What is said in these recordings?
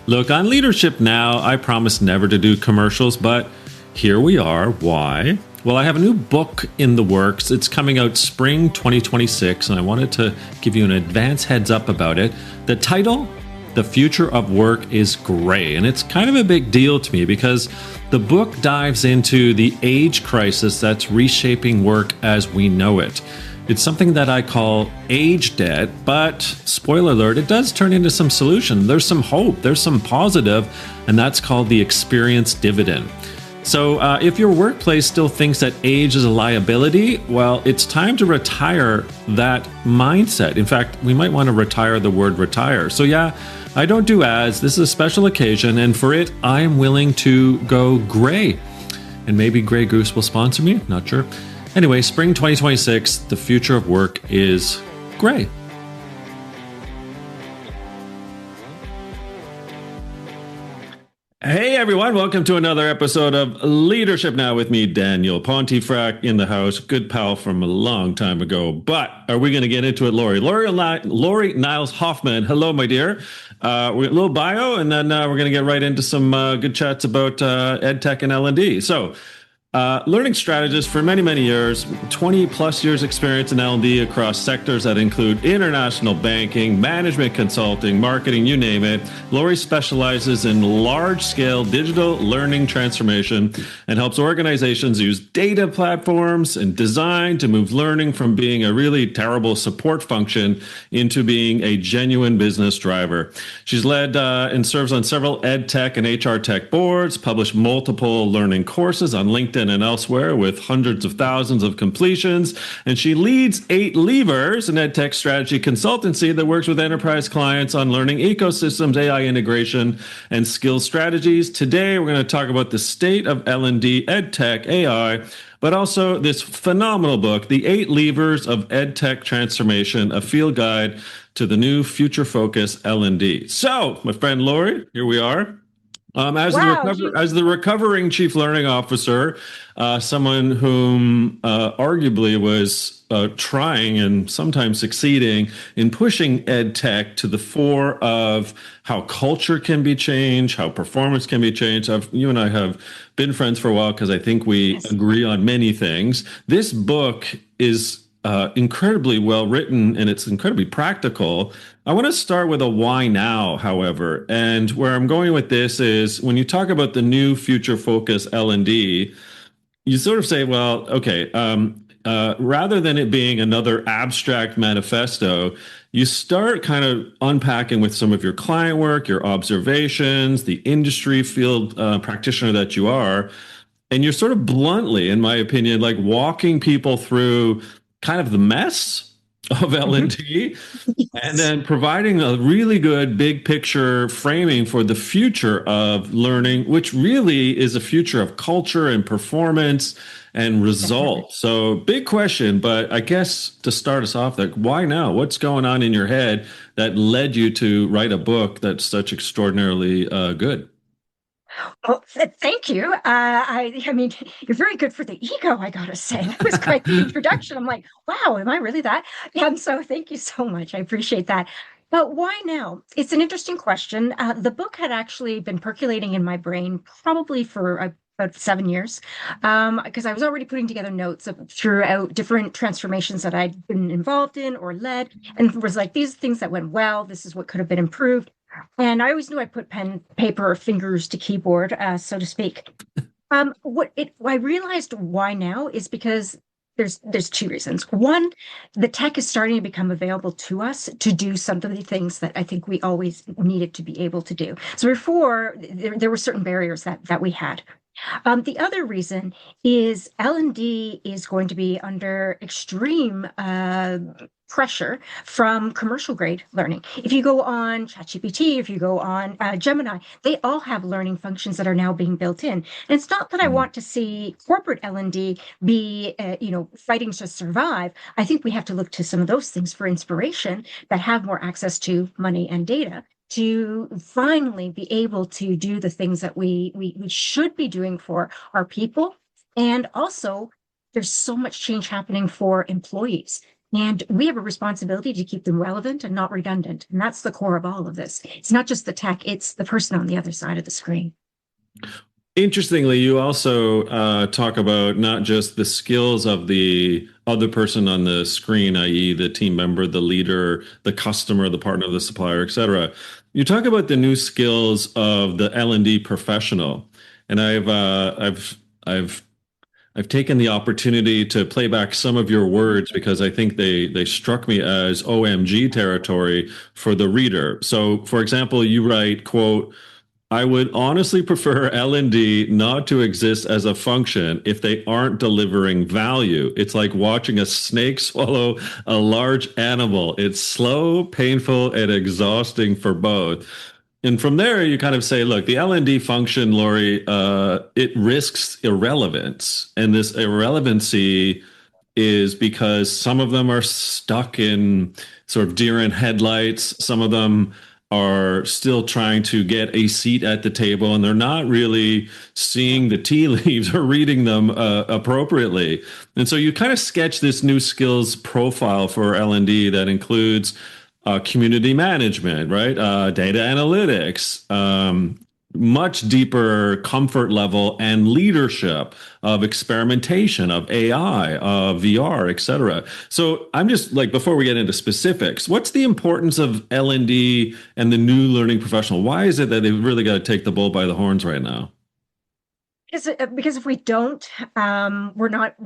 Look, on Leadership Now, I promised never to do commercials, but here we are. Why? Well, I have a new book in the works. It's coming out spring 2026, and I wanted to give you an advance heads up about it. The title, The Future of Work is Gray, and it's kind of a big deal to me because the book dives into the age crisis that's reshaping work as we know it. It's something that I call age debt, but spoiler alert, it does turn into some solution. There's some hope, there's some positive, and that's called the experience dividend. So if your workplace still thinks that age is a liability, well, it's time to retire that mindset. In fact, we might want to retire the word retire. So yeah, I don't do ads. This is a special occasion, and for it, I am willing to go gray. And maybe Grey Goose will sponsor me, not sure. Anyway, spring 2026, the future of work is gray. Hey everyone, welcome to another episode of Leadership Now with me, Daniel Pontifrac in the house, good pal from a long time ago. But are we going to get into it, Lori? Lori Niles-Hofmann, hello, my dear. A little bio, and then we're going to get right into some good chats about EdTech and L&D. So, learning strategist for many, many years, 20 plus years experience in L&D across sectors that include international banking, management consulting, marketing, you name it. Lori specializes in large-scale digital learning transformation and helps organizations use data platforms and design to move learning from being a really terrible support function into being a genuine business driver. She's led and serves on several EdTech and HR tech boards, published multiple learning courses on LinkedIn and elsewhere with hundreds of thousands of completions. And she leads 8 Levers, an EdTech strategy consultancy that works with enterprise clients on learning ecosystems, AI integration, and skills strategies. Today, we're going to talk about the state of L&D, EdTech, AI, but also this phenomenal book, The 8 Levers of EdTech Transformation, a field guide to the new future-focused L&D. So, my friend Lori, here we are. As the recovering chief learning officer, someone whom arguably was trying and sometimes succeeding in pushing EdTech to the fore of how culture can be changed, how performance can be changed. You and I have been friends for a while because I think we agree on many things. This book is incredibly well written, and it's incredibly practical. I want to start with a why now, however, and where I'm going with this is when you talk about the new future-focused L&D, you sort of say, well, okay, rather than it being another abstract manifesto, you start kind of unpacking with some of your client work, your observations, the industry field practitioner that you are, and you're sort of bluntly, in my opinion, like walking people through kind of the mess of L&D, and then providing a really good big picture framing for the future of learning, which really is a future of culture and performance and results. So big question, but I guess to start us off, like, why now? What's going on in your head that led you to write a book that's such extraordinarily good? Well, thank you. I mean, you're very good for the ego, I gotta say. That was quite the introduction. I'm like, wow, am I really that? And so thank you so much. I appreciate that. But why now? It's an interesting question. The book had actually been percolating in my brain probably for about 7 years, because I was already putting together notes throughout different transformations that I'd been involved in or led, and was like, these things that went well, this is what could have been improved. And I always knew I put pen, paper, fingers to keyboard, so to speak. I realized why now is because there's 2 reasons. One, the tech is starting to become available to us to do some of the things that I think we always needed to be able to do. So before, there were certain barriers that we had. The other reason is L&D is going to be under extreme pressure from commercial grade learning. If you go on ChatGPT, if you go on Gemini, they all have learning functions that are now being built in. And it's not that I want to see corporate L&D be, fighting to survive. I think we have to look to some of those things for inspiration that have more access to money and data to finally be able to do the things that we should be doing for our people. And also, there's so much change happening for employees. And we have a responsibility to keep them relevant and not redundant. And that's the core of all of this. It's not just the tech, it's the person on the other side of the screen. Interestingly, you also talk about not just the skills of the other person on the screen, i.e., the team member, the leader, the customer, the partner, the supplier, et cetera. You talk about the new skills of the L&D professional, and I've taken the opportunity to play back some of your words because I think they struck me as OMG territory for the reader. So, for example, you write, quote, I would honestly prefer L&D not to exist as a function if they aren't delivering value. It's like watching a snake swallow a large animal. It's slow, painful, and exhausting for both. And from there, you kind of say, look, the L&D function, Lori, it risks irrelevance. And this irrelevancy is because some of them are stuck in sort of deer in headlights. Some of them are still trying to get a seat at the table, and they're not really seeing the tea leaves or reading them appropriately. And so you kind of sketch this new skills profile for L&D that includes community management, right? Data analytics, much deeper comfort level and leadership of experimentation, of AI, of VR, et cetera. So I'm just like, before we get into specifics, what's the importance of L&D and the new learning professional? Why is it that they've really got to take the bull by the horns right now? Because if we don't, we're not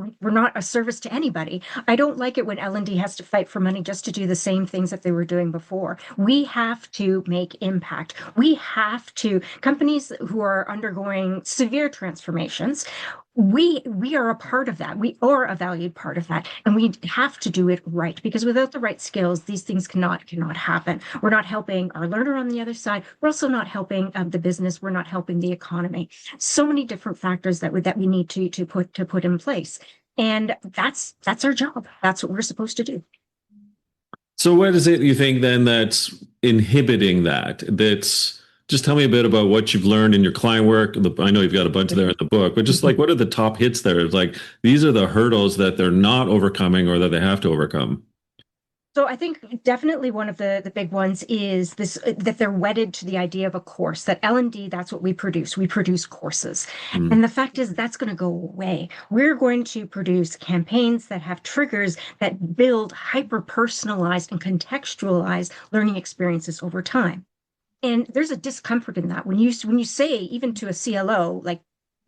a service to anybody. I don't like it when L&D has to fight for money just to do the same things that they were doing before. We have to make impact. We have to, companies who are undergoing severe transformations, we are a part of that. We are a valued part of that, and we have to do it right, because without the right skills, these things cannot happen. We're not helping our learner on the other side. We're also not helping the business. We're not helping the economy. So many different factors that we need to put in place, and that's our job. That's what we're supposed to do. So what is it you think then that's inhibiting that? Just tell me a bit about what you've learned in your client work. I know you've got a bunch there in the book, but just like, what are the top hits there? It's like, these are the hurdles that they're not overcoming or that they have to overcome. So I think definitely one of the big ones is this, that they're wedded to the idea of a course, that L&D, that's what we produce. We produce courses. Mm. And the fact is that's going to go away. We're going to produce campaigns that have triggers that build hyper-personalized and contextualized learning experiences over time. And there's a discomfort in that when you say, even to a CLO, like,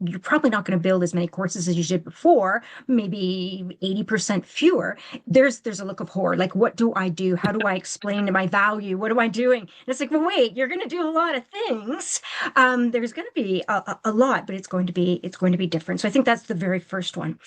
you're probably not going to build as many courses as you did before, maybe 80% fewer. There's a look of horror. Like, what do I do? How do I explain my value? What am I doing? And it's like, well, wait, you're going to do a lot of things. There's going to be a lot, but it's going to be different. So I think that's the very first one.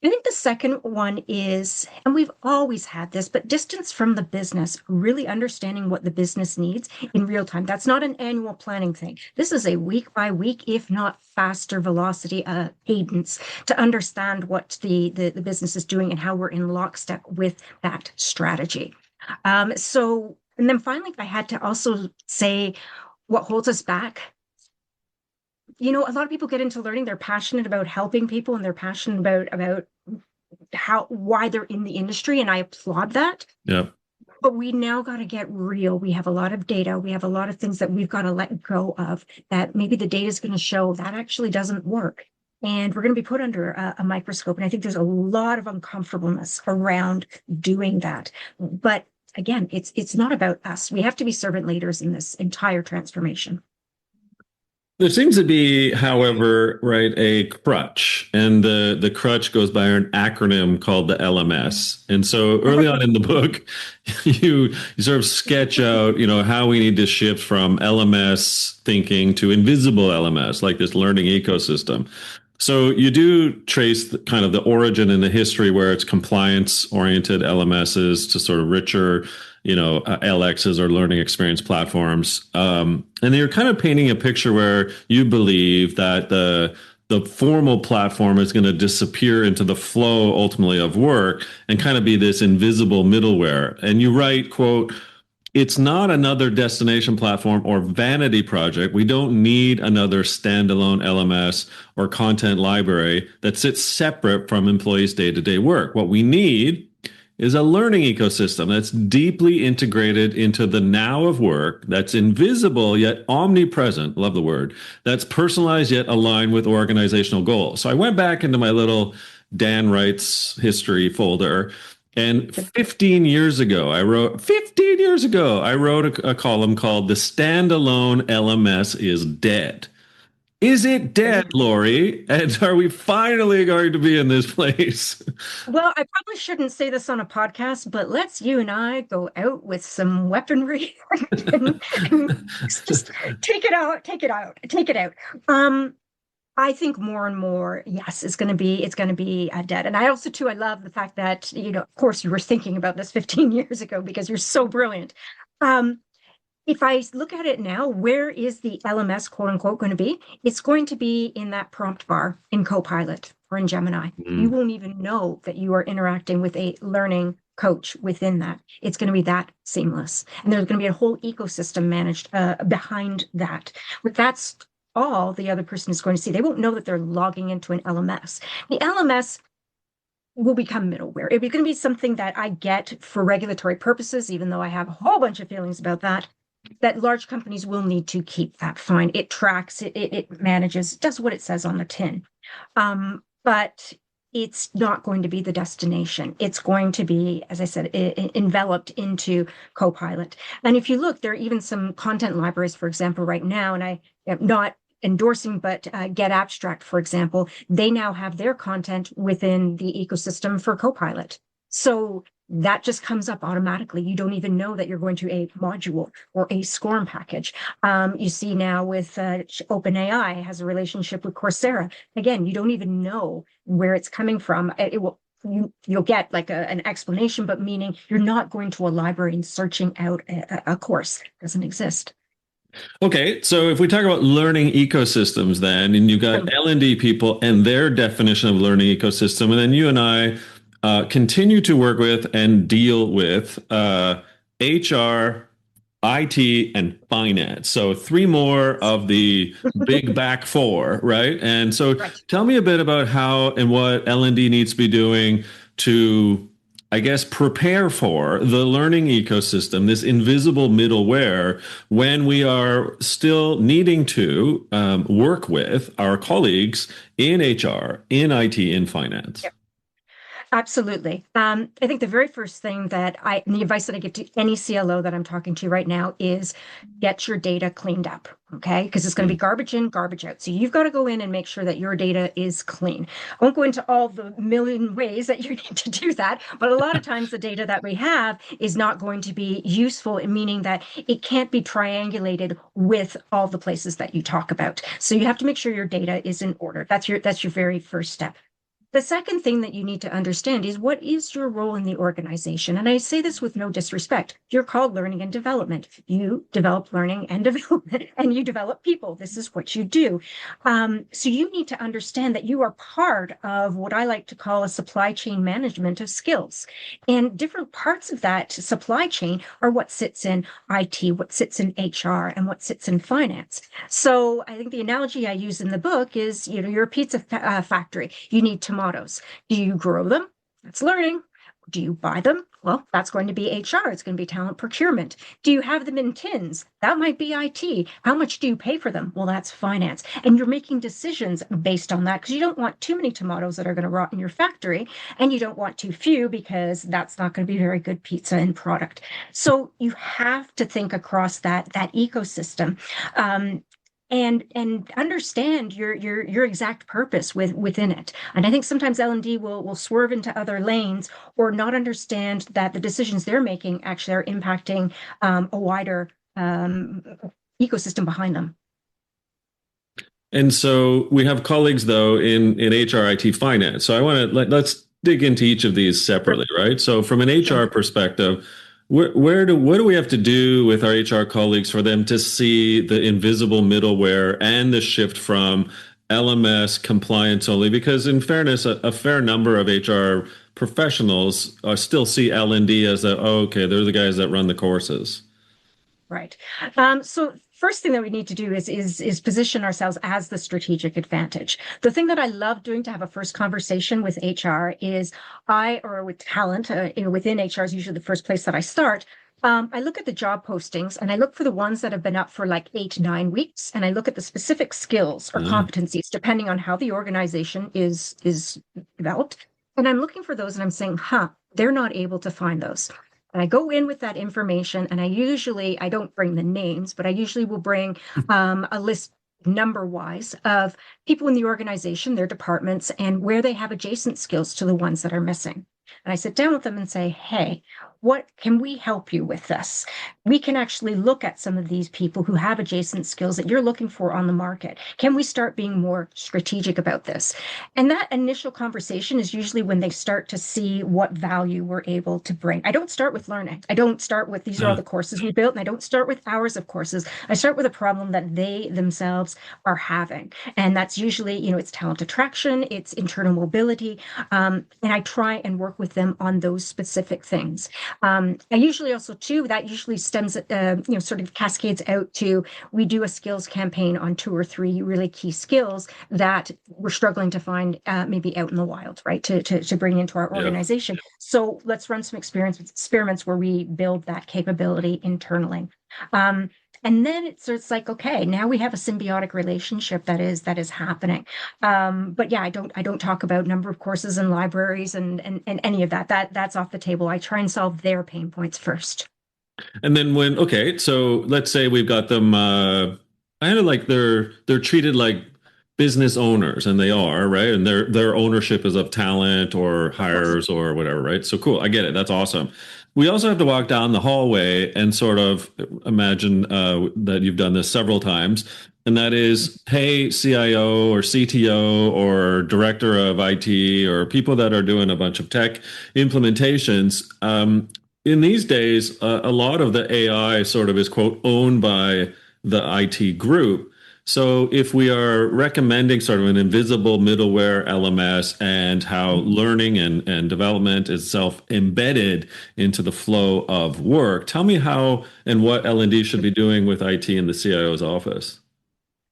I think the second one is, and we've always had this, but distance from the business, really understanding what the business needs in real time. That's not an annual planning thing. This is a week by week, if not faster velocity cadence, to understand what the business is doing and how we're in lockstep with that strategy. And then finally, if I had to also say what holds us back, a lot of people get into learning. They're passionate about helping people, and they're passionate about why they're in the industry. And I applaud that. Yeah. But we now got to get real. We have a lot of data. We have a lot of things that we've got to let go of, that maybe the data is going to show that actually doesn't work. And we're going to be put under a microscope. And I think there's a lot of uncomfortableness around doing that. But again, it's not about us. We have to be servant leaders in this entire transformation. There seems to be, however, right, a crutch, and the crutch goes by an acronym called the LMS. And so early on in the book, you sort of sketch out, how we need to shift from LMS thinking to invisible LMS, like this learning ecosystem. So you do trace kind of the origin and the history, where it's compliance-oriented LMSs to sort of richer, LXs, or learning experience platforms. And you're kind of painting a picture where you believe that the formal platform is going to disappear into the flow ultimately of work and kind of be this invisible middleware. And you write, quote, it's not another destination platform or vanity project. We don't need another standalone LMS or content library that sits separate from employees' day-to-day work. What we need is a learning ecosystem that's deeply integrated into the now of work, that's invisible yet omnipresent, love the word, that's personalized yet aligned with organizational goals. So I went back into my little Dan Wright's history folder. And 15 years ago, I wrote a column called The Standalone LMS is Dead. Is it dead, Lori? And are we finally going to be in this place? Well, I probably shouldn't say this on a podcast, but let's you and I go out with some weaponry and just take it out, take it out, take it out. I think more and more, yes, it's going to be dead. And I also too, I love the fact that, of course, you were thinking about this 15 years ago because you're so brilliant. Um, if I look at it now, where is the LMS quote unquote going to be? It's going to be in that prompt bar in Copilot or in Gemini. You won't even know that you are interacting with a learning coach within that. It's going to be that seamless. And there's going to be a whole ecosystem managed behind that. But that's all the other person is going to see. They won't know that they're logging into an LMS. The LMS will become middleware. It's going to be something that I get for regulatory purposes, even though I have a whole bunch of feelings about that large companies will need to keep that fine. It tracks, it manages, does what it says on the tin. But it's not going to be the destination. It's going to be, as I said, enveloped into Copilot. And if you look, there are even some content libraries, for example, right now, and I am not endorsing, but Get Abstract, for example, they now have their content within the ecosystem for Copilot. So that just comes up automatically. You don't even know that you're going to a module or a SCORM package. You see now with OpenAI has a relationship with Coursera. Again, you don't even know where it's coming from. You'll get like an explanation, but meaning you're not going to a library and searching out a course. It doesn't exist. Okay, so if we talk about learning ecosystems then, and you've got L&D people and their definition of learning ecosystem, and then you and I continue to work with and deal with HR, IT, and finance. So three more of the big back four, right? And so tell me a bit about how and what L&D needs to be doing to, I guess, prepare for the learning ecosystem, this invisible middleware, when we are still needing to work with our colleagues in HR, in IT, in finance. Yep. Absolutely. I think the very first thing and the advice that I give to any CLO that I'm talking to right now is get your data cleaned up. Okay. Because it's going to be garbage in, garbage out. So you've got to go in and make sure that your data is clean. I won't go into all the million ways that you need to do that, but a lot of times the data that we have is not going to be useful, meaning that it can't be triangulated with all the places that you talk about. So you have to make sure your data is in order. That's your very first step. The second thing that you need to understand is what is your role in the organization? And I say this with no disrespect. You're called learning and development. You develop learning and development, and you develop people. This is what you do. So you need to understand that you are part of what I like to call a supply chain management of skills. And different parts of that supply chain are what sits in IT, what sits in HR, and what sits in finance. So I think the analogy I use in the book is, you're a pizza factory. You need tomatoes. Do you grow them? That's learning. Do you buy them? Well, that's going to be HR. It's going to be talent procurement. Do you have them in tins? That might be IT. How much do you pay for them? Well, that's finance. And you're making decisions based on that because you don't want too many tomatoes that are going to rot in your factory, and you don't want too few because that's not going to be very good pizza and product. So you have to think across that ecosystem. And understand your exact purpose within it. And I think sometimes L&D will swerve into other lanes or not understand that the decisions they're making actually are impacting a wider ecosystem behind them. And so we have colleagues though in HR, IT, finance. So I want to let's dig into each of these separately, right? So from an HR perspective, what do we have to do with our HR colleagues for them to see the invisible middleware and the shift from LMS compliance only? Because in fairness, a fair number of HR professionals still see L&D as okay, they're the guys that run the courses. Right. So first thing that we need to do is position ourselves as the strategic advantage. The thing that I love doing to have a first conversation with HR is or with talent, within HR is usually the first place that I start. I look at the job postings and I look for the ones that have been up for like 8 to 9 weeks, and I look at the specific skills or competencies depending on how the organization is developed. And I'm looking for those and I'm saying, they're not able to find those. And I go in with that information, and I don't bring the names, but I usually will bring a list number wise of people in the organization, their departments, and where they have adjacent skills to the ones that are missing. And I sit down with them and say, hey, what can we help you with this? We can actually look at some of these people who have adjacent skills that you're looking for on the market. Can we start being more strategic about this? And that initial conversation is usually when they start to see what value we're able to bring. I don't start with learning. I don't start with these are all the courses we built, and I don't start with hours of courses. I start with a problem that they themselves are having. And that's usually, it's talent attraction, it's internal mobility. And I try and work with them on those specific things. I usually also too, that usually stems, sort of cascades out to, we do a skills campaign on 2 or 3 really key skills that we're struggling to find maybe out in the wild, right? To bring into our organization. So let's run some experiments where we build that capability internally. And then it's like, okay, now we have a symbiotic relationship that is happening. But yeah, I don't talk about number of courses and libraries and any of that. That's off the table. I try and solve their pain points first. And then so let's say we've got them, kind of like they're treated like business owners, and they are, right? And their ownership is of talent or hires or whatever, right? So cool, I get it. That's awesome. We also have to walk down the hallway and sort of imagine that you've done this several times, and that is, hey, CIO or CTO or director of IT or people that are doing a bunch of tech implementations. In these days, a lot of the AI sort of is, quote, owned by the IT group. So if we are recommending sort of an invisible middleware LMS and how learning and development is self-embedded into the flow of work, tell me how and what L&D should be doing with IT in the CIO's office.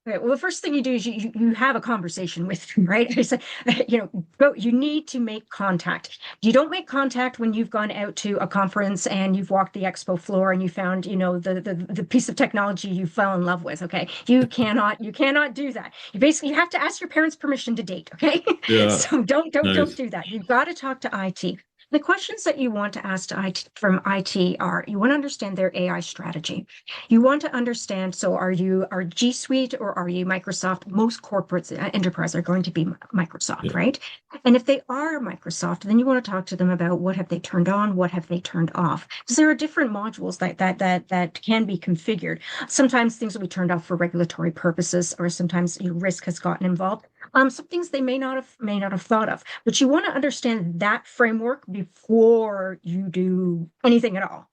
Okay, well, the first thing you do is you have a conversation with them, right? I said, you need to make contact. You don't make contact when you've gone out to a conference and you've walked the expo floor and you found, the piece of technology you fell in love with. Okay, you cannot do that. You have to ask your parents' permission to date. Okay, Yeah, so don't nice. do that. You've got to talk to IT. The questions that you want to ask to IT, from IT are, you want to understand their AI strategy. You want to understand, so are you G Suite or are you Microsoft? Most corporates, enterprise are going to be Microsoft, Yeah. right? And if they are Microsoft, then you want to talk to them about what have they turned on, what have they turned off? Because there are different modules that can be configured. Sometimes things will be turned off for regulatory purposes, or sometimes risk has gotten involved. Some things they may not have thought of, but you want to understand that framework before you do anything at all,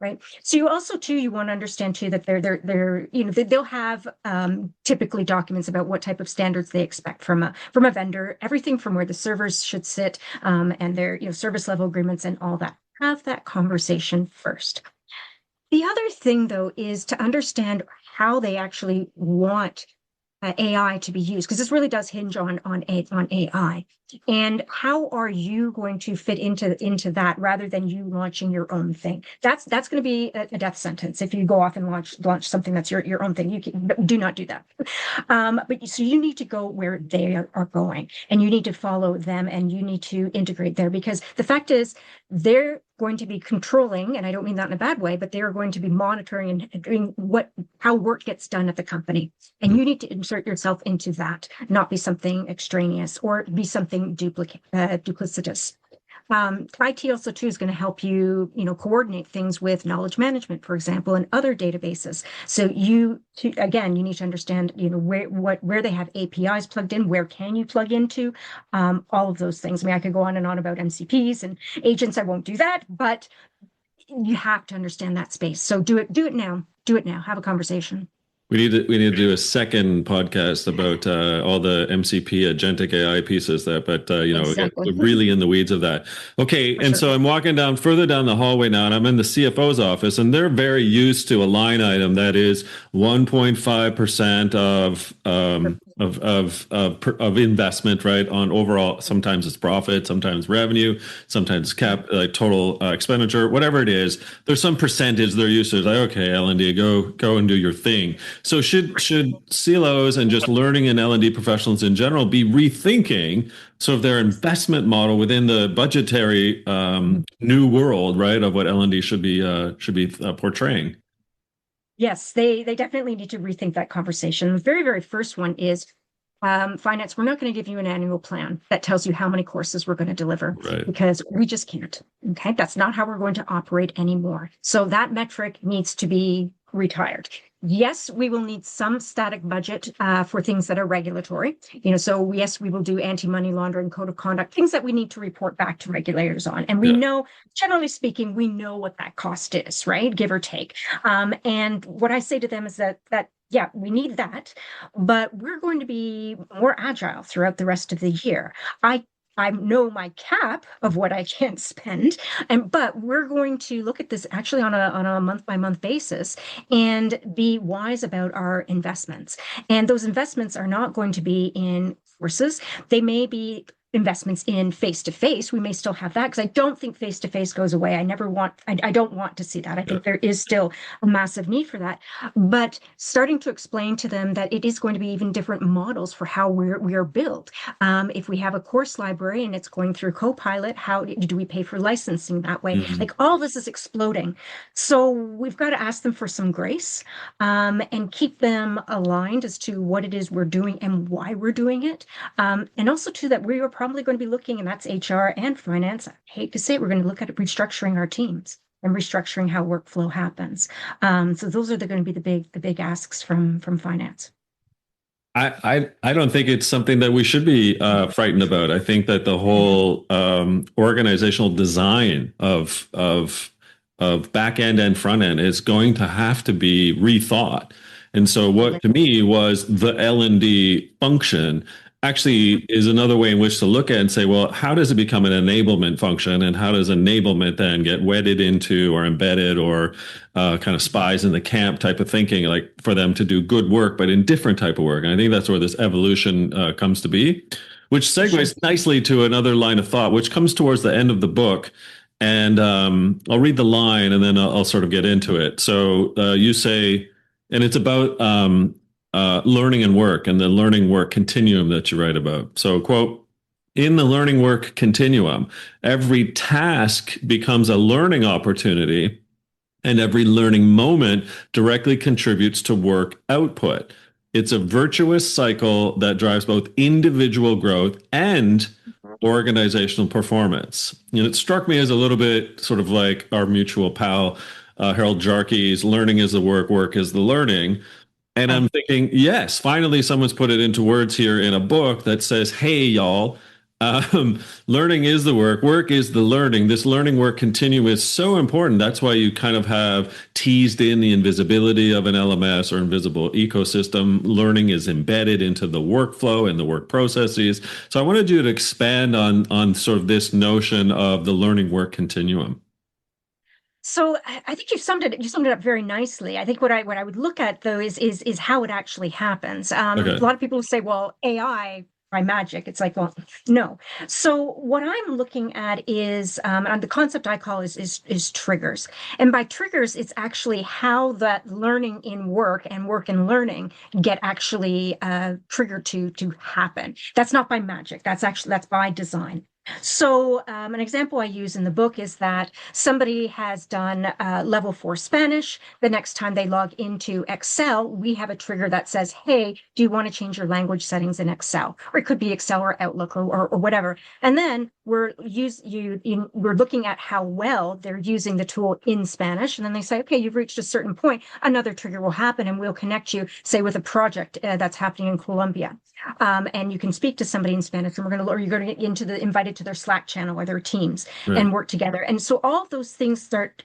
right? So you want to understand too that they'll have typically documents about what type of standards they expect from a vendor, everything from where the servers should sit, and their service level agreements and all that. Have that conversation first. The other thing though is to understand how they actually want AI to be used, because this really does hinge on AI. And how are you going to fit into that rather than you launching your own thing? That's going to be a death sentence if you go off and launch something that's your own thing. Do not do that. But so you need to go where they are going, and you need to follow them, and you need to integrate there, because the fact is they're going to be controlling, and I don't mean that in a bad way, but they are going to be monitoring and doing how work gets done at the company. And you need to insert yourself into that, not be something extraneous or be something duplicitous. IT also too is going to help you, coordinate things with knowledge management, for example, and other databases. So you need to understand, where they have APIs plugged in, where can you plug into, all of those things. I mean, I could go on and on about MCPs and agents. I won't do that, but you have to understand that space. So do it now. Do it now. Have a conversation. We need to do a second podcast about all the MCP agentic AI pieces that, but Exactly. really in the weeds of that. Okay, For and sure. so I'm walking down further down the hallway now, and I'm in the CFO's office, and they're very used to a line item that is 1.5% of investment, right? On overall, sometimes it's profit, sometimes revenue, sometimes cap, like total expenditure, whatever it is. There's some percentage they're used to. It's like, okay, L&D, go and do your thing. So should CLOs and just learning and L&D professionals in general be rethinking sort of their investment model within the budgetary new world, right, of what L&D should be portraying? Yes, they definitely need to rethink that conversation. The very, very first one is finance. We're not going to give you an annual plan that tells you how many courses we're going to deliver Right. because we just can't. Okay. That's not how we're going to operate anymore. So that metric needs to be retired. Yes, we will need some static budget for things that are regulatory. So yes, we will do anti-money laundering, code of conduct, things that we need to report back to regulators on. And we Yeah. know, generally speaking, we know what that cost is, right? Give or take. And what I say to them is that yeah, we need that, but we're going to be more agile throughout the rest of the year. I know my cap of what I can spend, but we're going to look at this actually on a month by month basis and be wise about our investments. And those investments are not going to be in courses. They may be investments in face-to-face. We may still have that because I don't think face-to-face goes away. I don't want to see that. I think there is still a massive need for that. But starting to explain to them that it is going to be even different models for how we are built. If we have a course library and it's going through Copilot, how do we pay for licensing that way? Mhm. Like all this is exploding. So we've got to ask them for some grace and keep them aligned as to what it is we're doing and why we're doing it. And also too that we are probably going to be looking, and that's HR and finance. I hate to say it, we're going to look at restructuring our teams and restructuring how workflow happens. So those are going to be the big asks from finance. I don't think it's something that we should be frightened about. I think that the whole organizational design of back end and front end is going to have to be rethought. And so, what to me was the L&D function actually is another way in which to look at and say, well, how does it become an enablement function, and how does enablement then get wedded into or embedded or kind of spies in the camp type of thinking, like for them to do good work, but in different type of work. And I think that's where this evolution comes to be, which segues nicely to another line of thought, which comes towards the end of the book. And I'll read the line and then I'll sort of get into it. So you say, and it's about learning and work and the learning work continuum that you write about. So, quote, in the learning work continuum, every task becomes a learning opportunity, and every learning moment directly contributes to work output. It's a virtuous cycle that drives both individual growth and organizational performance. And it struck me as a little bit sort of like our mutual pal, Harold Jarkey's learning is the work, work is the learning. And I'm thinking, yes, finally someone's put it into words here in a book that says, hey, y'all, learning is the work, work is the learning. This learning work continuum is so important. That's why you kind of have teased in the invisibility of an LMS or invisible ecosystem. Learning is embedded into the workflow and the work processes. So I wanted you to expand on sort of this notion of the learning work continuum. So I think you summed it up very nicely. I think what I would look at though is how it actually happens. A Okay. lot of people say, well, AI by magic. It's like, well, no. So what I'm looking at is, and the concept I call is triggers. And by triggers, it's actually how that learning in work and work and learning get actually triggered to happen. That's not by magic. That's by design. So an example I use in the book is that somebody has done level 4 Spanish. The next time they log into Excel, we have a trigger that says, hey, do you want to change your language settings in Excel? Or it could be Excel or Outlook or whatever. And then we're looking at how well they're using the tool in Spanish. And then they say, okay, you've reached a certain point. Another trigger will happen and we'll connect you, say, with a project that's happening in Colombia. And you can speak to somebody in Spanish, and you're going to get invited to their Slack channel or their teams and work together. And so all of those things start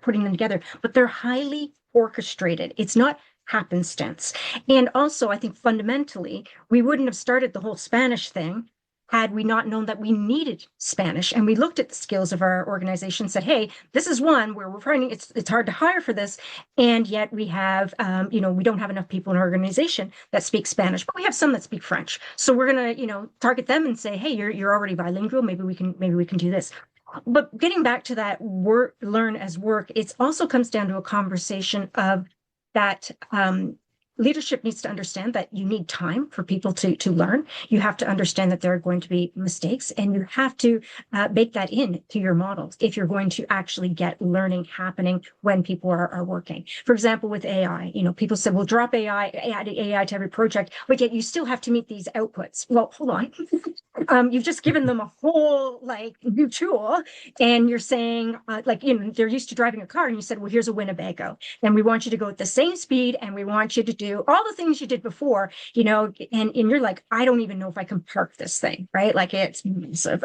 putting them together, but they're highly orchestrated. It's not happenstance. And also, I think fundamentally, we wouldn't have started the whole Spanish thing had we not known that we needed Spanish. And we looked at the skills of our organization and said, hey, this is one where we're finding it's hard to hire for this. And yet we have, we don't have enough people in our organization that speak Spanish, but we have some that speak French. So we're going to, target them and say, hey, you're already bilingual. Maybe we can do this. But getting back to that work, learn as work, it also comes down to a conversation of that leadership needs to understand that you need time for people to learn. You have to understand that there are going to be mistakes, and you have to bake that in to your models if you're going to actually get learning happening when people are working. For example, with AI, people said, well, drop AI, add AI to every project, but yet you still have to meet these outputs. Well, hold on. You've just given them a whole new tool, and you're saying they're used to driving a car, and you said, well, here's a Winnebago, and we want you to go at the same speed, and we want you to do all the things you did before, and you're like, I don't even know if I can park this thing, right? Like it's massive.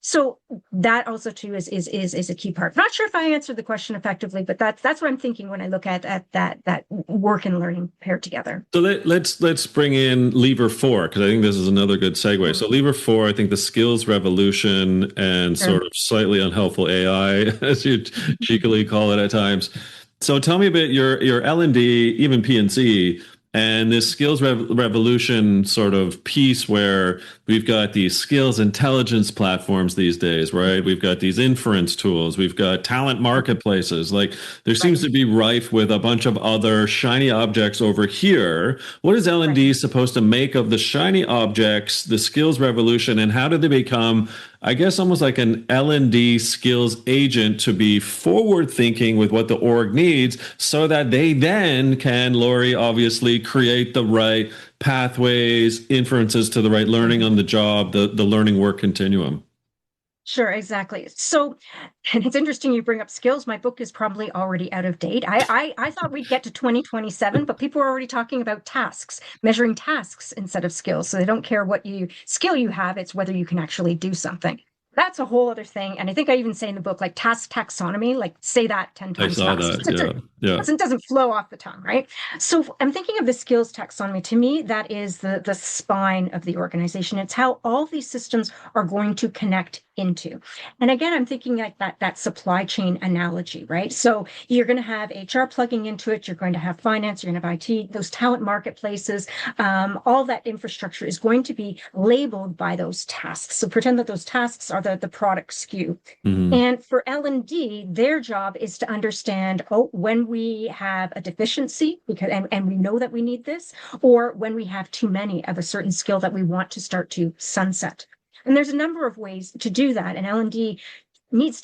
So that also too is a key part. Not sure if I answered the question effectively, but that's what I'm thinking when I look at that work and learning paired together. So let's bring in lever 4, because I think this is another good segue. Mm-hmm. So lever 4, I think the skills revolution and sort of slightly unhelpful AI, as you cheekily call it at times. So tell me a bit your L&D, even P&C, and this skills revolution sort of piece where we've got these skills intelligence platforms these days, right? We've got these inference tools. We've got talent marketplaces. Like there seems to be rife with a bunch of other shiny objects over here. What is L&D supposed to make of the shiny objects, the skills revolution, and how do they become, I guess, almost like an L&D skills agent to be forward thinking with what the org needs so that they then can, Lori, obviously create the right pathways, inferences to the right learning on the job, the learning work continuum. Sure, exactly. So, and it's interesting you bring up skills. My book is probably already out of date. I thought we'd get to 2027, but people are already talking about tasks, measuring tasks instead of skills. So they don't care what skill you have, it's whether you can actually do something. That's a whole other thing. And I think I even say in the book, like task taxonomy, like say that 10 times I saw fast. that. Yeah. It doesn't flow off the tongue, right? So I'm thinking of the skills taxonomy. To me, that is the spine of the organization. It's how all these systems are going to connect into. And again, I'm thinking like that supply chain analogy, right? So you're going to have HR plugging into it. You're going to have finance. You're going to have IT, those talent marketplaces. All that infrastructure is going to be labeled by those tasks. So pretend that those tasks are the product SKU. Mm-hmm. And for L&D, their job is to understand, when we have a deficiency, because and we know that we need this, or when we have too many of a certain skill that we want to start to sunset. And there's a number of ways to do that. And L&D needs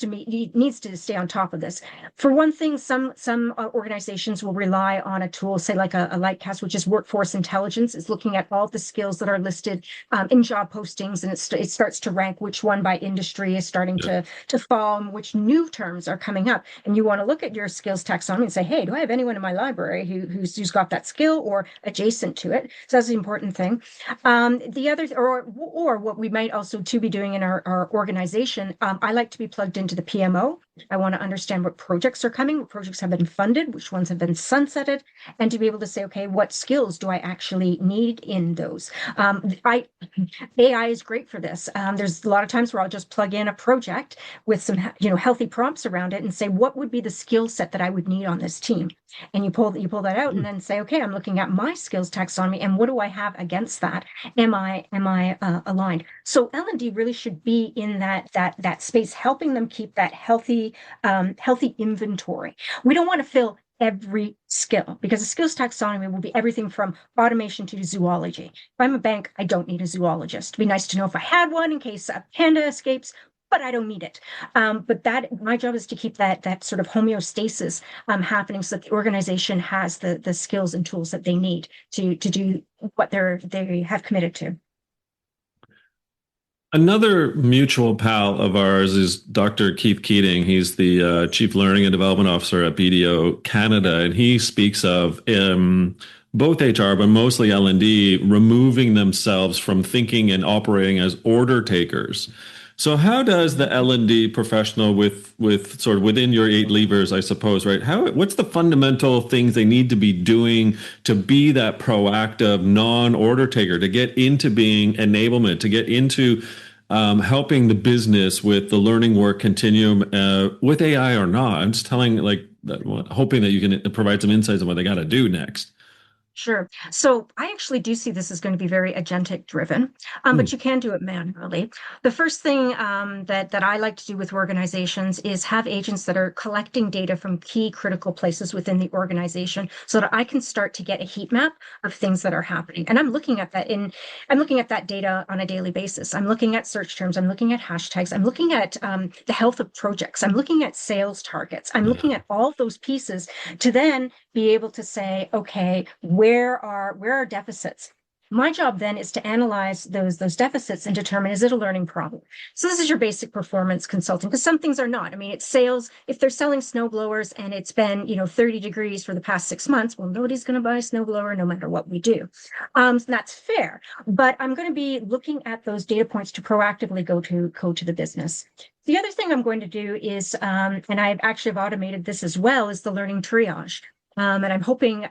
to stay on top of this. For one thing, some organizations will rely on a tool, say like a Lightcast, which is workforce intelligence. It's looking at all the skills that are listed in job postings, and it starts to rank which one by industry is starting to fall, and which new terms are coming up. And you want to look at your skills taxonomy and say, hey, do I have anyone in my library who's got that skill or adjacent to it? So that's the important thing. The other, or what we might also be doing in our organization, I like to be plugged into the PMO. I want to understand what projects are coming, what projects have been funded, which ones have been sunsetted, and to be able to say, okay, what skills do I actually need in those? AI is great for this. There's a lot of times where I'll just plug in a project with some, healthy prompts around it and say, what would be the skill set that I would need on this team? And you pull that out and then say, okay, I'm looking at my skills taxonomy, and what do I have against that? Am I aligned? So L&D really should be in that space, helping them keep that healthy inventory. We don't want to fill every skill, because a skills taxonomy will be everything from automation to zoology. If I'm a bank, I don't need a zoologist. It'd be nice to know if I had one in case a panda escapes, but I don't need it. But my job is to keep that sort of homeostasis happening, so that the organization has the skills and tools that they need to do what they have committed to. Another mutual pal of ours is Dr. Keith Keating. He's the Chief Learning and Development Officer at BDO Canada, and he speaks of both HR, but mostly L&D, removing themselves from thinking and operating as order takers. So how does the L&D professional with sort of within your eight levers, I suppose, right? What's the fundamental things they need to be doing to be that proactive non-order taker, to get into being enablement, to get into helping the business with the learning work continuum with AI or not? I'm just telling like hoping that you can provide some insights on what they got to do next. Sure. So I actually do see this as going to be very agentic driven, but Hmm. you can do it manually. The first thing that I like to do with organizations is have agents that are collecting data from key critical places within the organization, so that I can start to get a heat map of things that are happening. And I'm looking at that data on a daily basis. I'm looking at search terms. I'm looking at hashtags. I'm looking at the health of projects. I'm looking at sales targets. I'm looking Yeah. at all of those pieces to then be able to say, okay, where are deficits? My job then is to analyze those deficits and determine, is it a learning problem? So this is your basic performance consulting, because some things are not. I mean, it's sales. If they're selling snow blowers and it's been 30 degrees for the past 6 months, well, nobody's going to buy a snow blower no matter what we do. So that's fair. But I'm going to be looking at those data points to proactively go to the business. The other thing I'm going to do is, and I've actually automated this as well, is the learning triage. And I'm hoping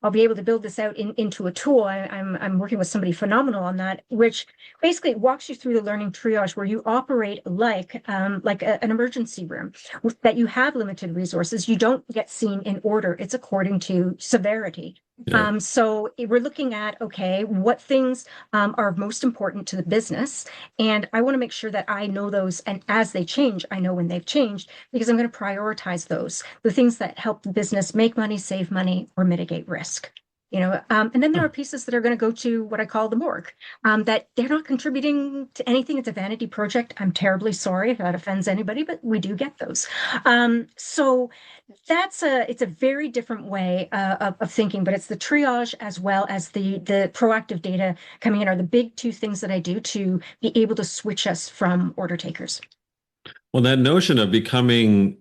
I'll be able to build this out into a tool. I'm working with somebody phenomenal on that, which basically walks you through the learning triage, where you operate like an emergency room, that you have limited resources. You don't get seen in order. It's according to severity. Yeah. So we're looking at, okay, what things are most important to the business, and I want to make sure that I know those, and as they change, I know when they've changed, because I'm going to prioritize the things that help the business make money, save money, or mitigate risk. And then there are pieces that are going to go to what I call the morgue, that they're not contributing to anything. It's a vanity project. I'm terribly sorry if that offends anybody, but we do get those. So it's a very different way of thinking, but it's the triage as well as the proactive data coming in are the big two things that I do to be able to switch us from order takers. Well, that notion of becoming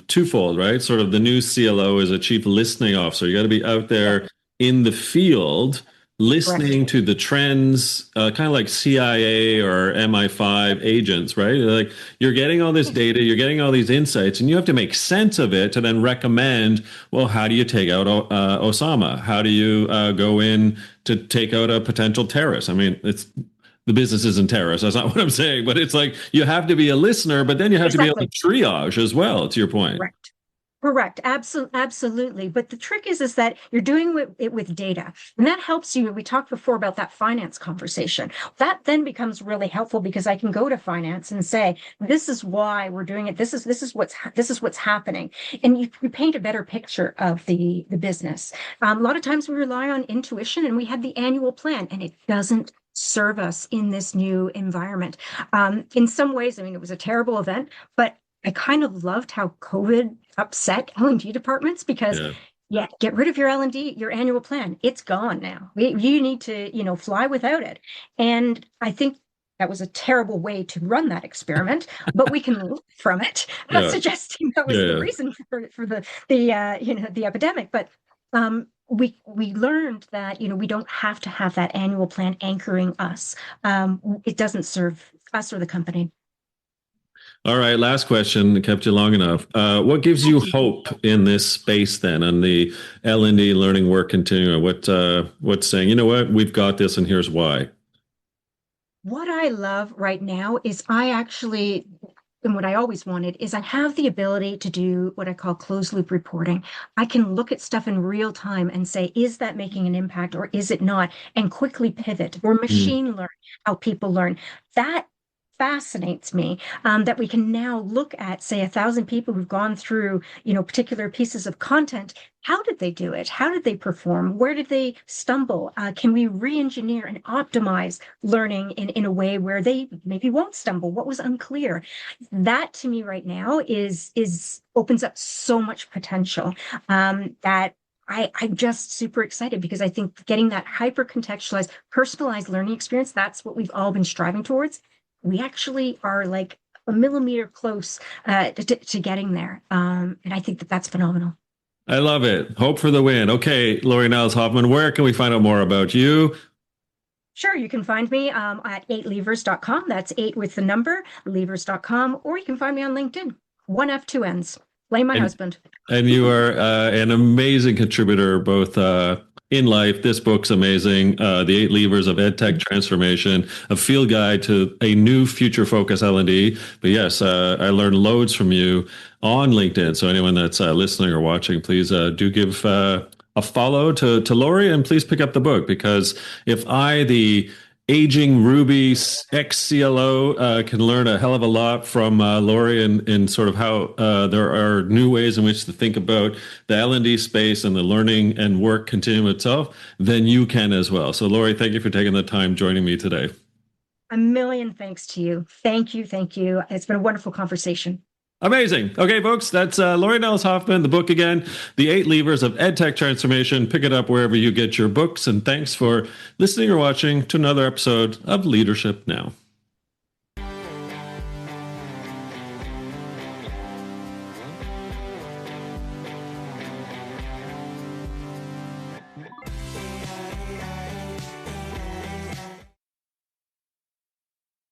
twofold, right? Sort of the new CLO is a chief listening officer. You got to be out Yeah, there in the field, correct. listening to the trends, kind of like CIA or MI5 agents, right? Like you're getting all this data, you're getting all these insights, and you have to make sense of it to then recommend, well, how do you take out Osama? How do you go in to take out a potential terrorist? I mean, it's the business isn't terrorist. That's not what I'm saying, but it's like you have to be a listener, but then you have to be able to Exactly. triage as well, to your point. Correct. Correct. Absolutely. But the trick is that you're doing it with data, and that helps you. We talked before about that finance conversation. That then becomes really helpful, because I can go to finance and say, this is why we're doing it. This is what's happening. And you paint a better picture of the business. A lot of times we rely on intuition, and we had the annual plan, and it doesn't serve us in this new environment. In some ways, I mean, it was a terrible event, but I kind of loved how COVID upset L&D departments, because Yeah. yeah, get rid of your L&D, your annual plan. It's gone now. You need to, fly without it. And I think that was a terrible way to run that experiment, but we can learn from it. I'm not Yeah. suggesting that was the Yeah. reason for the epidemic, but we learned that we don't have to have that annual plan anchoring us. It doesn't serve us or the company. All right. Last question. Kept you long enough. What gives you hope in this space then on the L&D learning work continuum? What's saying, you know what, we've got this and here's why. What I love right now is and what I always wanted is I have the ability to do what I call closed loop reporting. I can look at stuff in real time and say, is that making an impact or is it not? And quickly pivot or Mm. machine learn how people learn. That fascinates me, that we can now look at, say, 1,000 people who've gone through, particular pieces of content. How did they do it? How did they perform? Where did they stumble? Can we re-engineer and optimize learning in a way where they maybe won't stumble? What was unclear? That to me right now is opens up so much potential, that I'm just super excited, because I think getting that hyper contextualized, personalized learning experience, that's what we've all been striving towards. We actually are like a millimeter close to getting there. And I think that that's phenomenal. I love it. Hope for the win. Okay, Lori Niles-Hofmann, where can we find out more about you? Sure, you can find me at 8levers.com. That's 8 with the number, levers.com, or you can find me on LinkedIn. One F, two N's. Blame my And husband. and you are an amazing contributor, both in life. This book's amazing. The Eight Levers of EdTech Transformation, a field guide to a new future-focused L&D. But yes, I learned loads from you on LinkedIn. So anyone that's listening or watching, please do give a follow to Lori, and please pick up the book, because if the aging Ruby ex-CLO can learn a hell of a lot from Lori, and sort of how there are new ways in which to think about the L&D space and the learning and work continuum itself, then you can as well. So Lori, thank you for taking the time joining me today. A million thanks to you. Thank you. Thank you. It's been a wonderful conversation. Amazing. Okay, folks, that's Lori Niles-Hofmann, the book again, The Eight Levers of EdTech Transformation. Pick it up wherever you get your books. And thanks for listening or watching to another episode of Leadership Now.